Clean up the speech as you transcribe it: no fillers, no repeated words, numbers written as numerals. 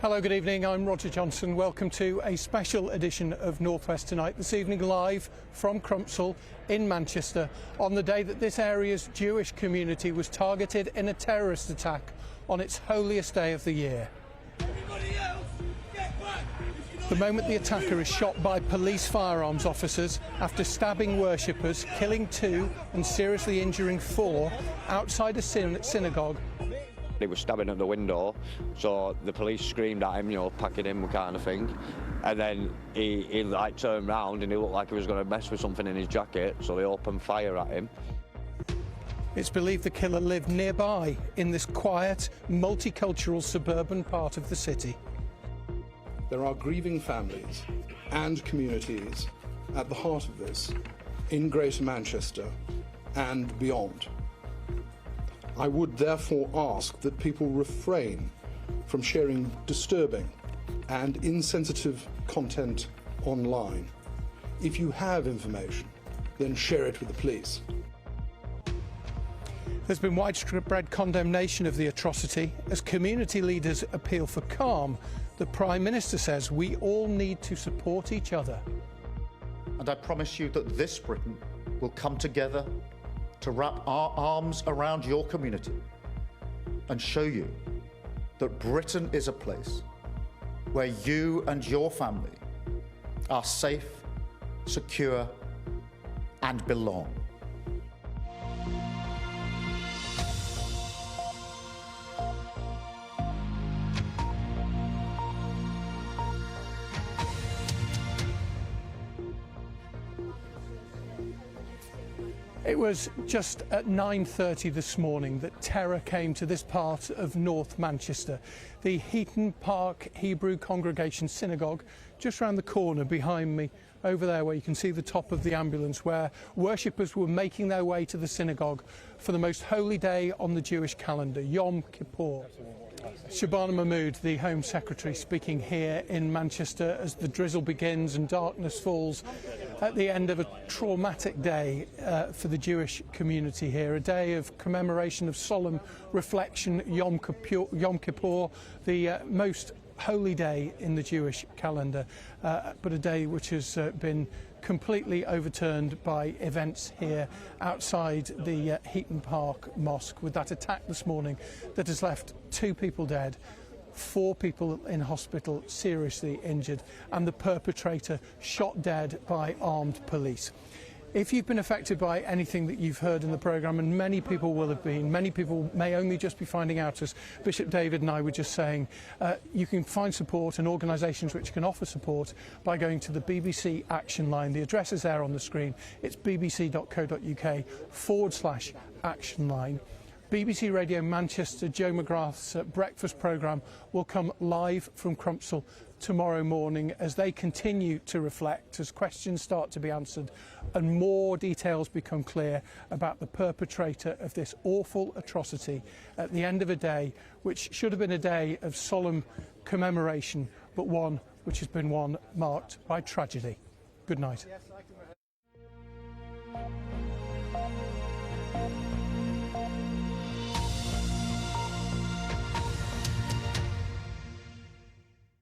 Hello, good evening. I'm Roger Johnson. Welcome to a special edition of North West Tonight, this evening live from Crumpsall in Manchester on the day that this area's Jewish community was targeted in a terrorist attack on its holiest day of the year. The moment the attacker is shot by police firearms officers after stabbing worshippers, killing 2 and seriously injuring 4 outside a synagogue. He was stabbing at the window, so the police screamed at him, you know, packing him kind of thing. And then he like turned round and he looked like he was going to mess with something in his jacket, so they opened fire at him. It's believed the killer lived nearby in this quiet, multicultural suburban part of the city. There are grieving families and communities at the heart of this in Greater Manchester and beyond. I would therefore ask that people refrain from sharing disturbing and insensitive content online. If you have information, then share it with the police. There's been widespread condemnation of the atrocity. As community leaders appeal for calm, the Prime Minister says we all need to support each other. And I promise you that this Britain will come together to wrap our arms around your community and show you that Britain is a place where you and your family are safe, secure, and belong. It was just at 9:30 this morning that terror came to this part of North Manchester. The Heaton Park Hebrew Congregation Synagogue, just round the corner behind me, over there where you can see the top of the ambulance, where worshippers were making their way to the synagogue for the most holy day on the Jewish calendar, Yom Kippur. Shabana Mahmood, the Home Secretary, speaking here in Manchester as the drizzle begins and darkness falls at the end of a traumatic day for the Jewish community here, a day of commemoration, of solemn reflection, Yom Kippur, the most holy day in the Jewish calendar, but a day which has been completely overturned by events here outside the Heaton Park Mosque, with that attack this morning that has left 2 people dead, 4 people in hospital seriously injured, and the perpetrator shot dead by armed police. If you've been affected by anything that you've heard in the programme, and many people will have been, many people may only just be finding out, as Bishop David and I were just saying, you can find support and organisations which can offer support by going to the BBC Action Line. The address is there on the screen. It's bbc.co.uk/action line. BBC Radio Manchester, Joe McGrath's breakfast programme will come live from Crumpsall tomorrow morning as they continue to reflect, as questions start to be answered and more details become clear about the perpetrator of this awful atrocity at the end of a day which should have been a day of solemn commemoration, but one which has been one marked by tragedy. Good night.